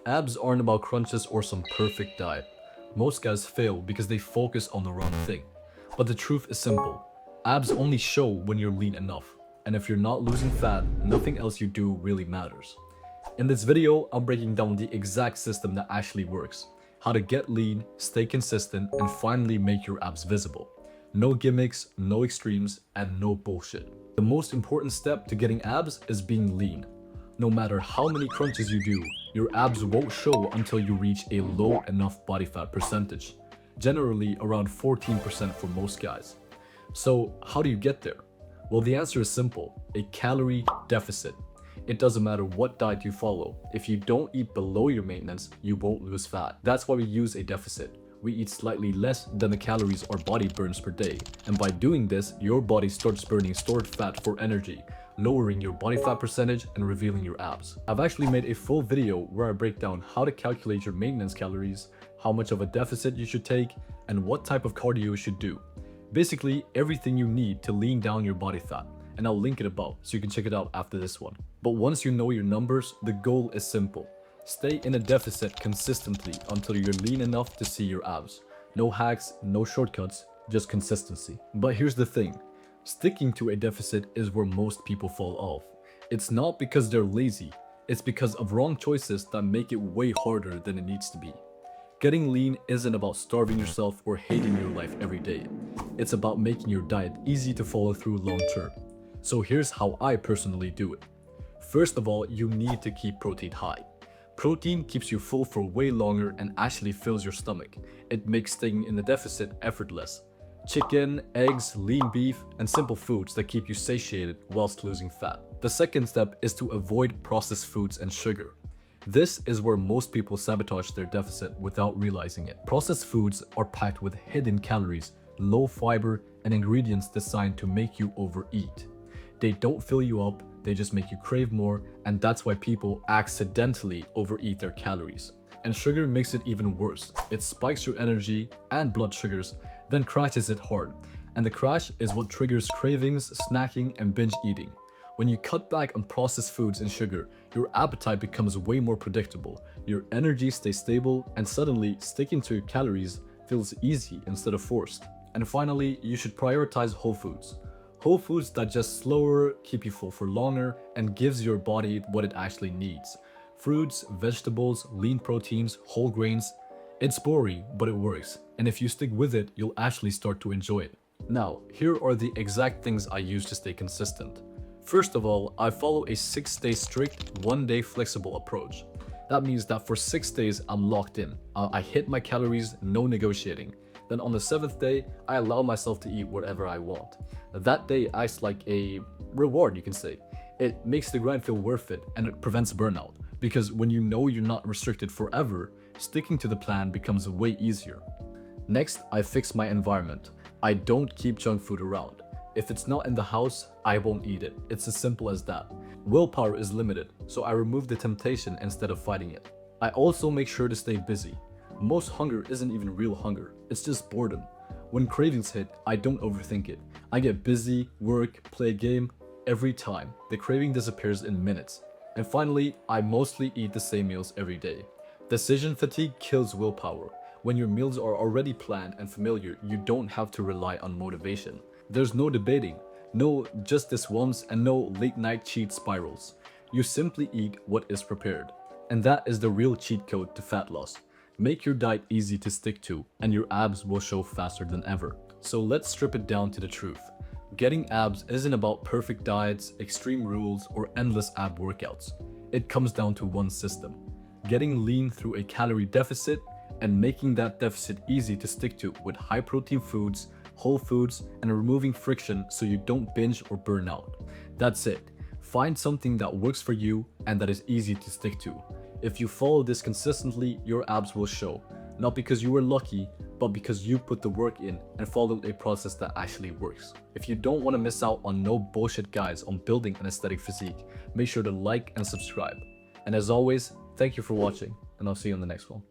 Abs aren't about crunches or some perfect diet. Most guys fail because they focus on the wrong thing. But the truth is simple. Abs only show when you're lean enough. And if you're not losing fat, nothing else you do really matters. In this video, I'm breaking down the exact system that actually works. How to get lean, stay consistent, and finally make your abs visible. No gimmicks, no extremes, and no bullshit. The most important step to getting abs is being lean. No matter how many crunches you do, your abs won't show until you reach a low enough body fat percentage. Generally around 14% for most guys. So how do you get there? Well, the answer is simple, a calorie deficit. It doesn't matter what diet you follow. If you don't eat below your maintenance, you won't lose fat. That's why we use a deficit. We eat slightly less than the calories our body burns per day. And by doing this, your body starts burning stored fat for energy, lowering your body fat percentage and revealing your abs. I've actually made a full video where I break down how to calculate your maintenance calories, how much of a deficit you should take, and what type of cardio you should do. Basically, everything you need to lean down your body fat. And I'll link it above so you can check it out after this one. But once you know your numbers, the goal is simple. Stay in a deficit consistently until you're lean enough to see your abs. No hacks, no shortcuts, just consistency. But here's the thing. Sticking to a deficit is where most people fall off. It's not because they're lazy, it's because of wrong choices that make it way harder than it needs to be. Getting lean isn't about starving yourself or hating your life every day. It's about making your diet easy to follow through long term. So here's how I personally do it. First of all, you need to keep protein high. Protein keeps you full for way longer and actually fills your stomach. It makes staying in the deficit effortless. Chicken, eggs, lean beef, and simple foods that keep you satiated whilst losing fat. The second step is to avoid processed foods and sugar. This is where most people sabotage their deficit without realizing it. Processed foods are packed with hidden calories, low fiber, and ingredients designed to make you overeat. They don't fill you up, they just make you crave more, and that's why people accidentally overeat their calories. And sugar makes it even worse. It spikes your energy and blood sugars, then crashes it hard. And the crash is what triggers cravings, snacking, and binge eating. When you cut back on processed foods and sugar, your appetite becomes way more predictable, your energy stays stable, and suddenly sticking to your calories feels easy instead of forced. And finally, you should prioritize whole foods. Whole foods digest slower, keep you full for longer, and gives your body what it actually needs. Fruits, vegetables, lean proteins, whole grains. It's boring, but it works. And if you stick with it, you'll actually start to enjoy it. Now, here are the exact things I use to stay consistent. First of all, I follow a 6-day strict, 1-day flexible approach. That means that for 6 days, I'm locked in. I hit my calories, no negotiating. Then on the 7th day, I allow myself to eat whatever I want. That day acts like a reward, you can say. It makes the grind feel worth it, and it prevents burnout. Because when you know you're not restricted forever, sticking to the plan becomes way easier. Next, I fix my environment. I don't keep junk food around. If it's not in the house, I won't eat it. It's as simple as that. Willpower is limited, so I remove the temptation instead of fighting it. I also make sure to stay busy. Most hunger isn't even real hunger, it's just boredom. When cravings hit, I don't overthink it. I get busy, work, play a game. Every time, the craving disappears in minutes. And finally, I mostly eat the same meals every day. Decision fatigue kills willpower. When your meals are already planned and familiar, you don't have to rely on motivation. There's no debating, no just this once, and no late night cheat spirals. You simply eat what is prepared. And that is the real cheat code to fat loss. Make your diet easy to stick to, and your abs will show faster than ever. So let's strip it down to the truth. Getting abs isn't about perfect diets, extreme rules, or endless ab workouts. It comes down to one system. Getting lean through a calorie deficit and making that deficit easy to stick to with high protein foods, whole foods, and removing friction so you don't binge or burn out. That's it. Find something that works for you and that is easy to stick to. If you follow this consistently, your abs will show. Not because you were lucky, but because you put the work in and followed a process that actually works. If you don't want to miss out on no bullshit guides on building an aesthetic physique, make sure to like and subscribe. And as always, thank you for watching, and I'll see you in the next one.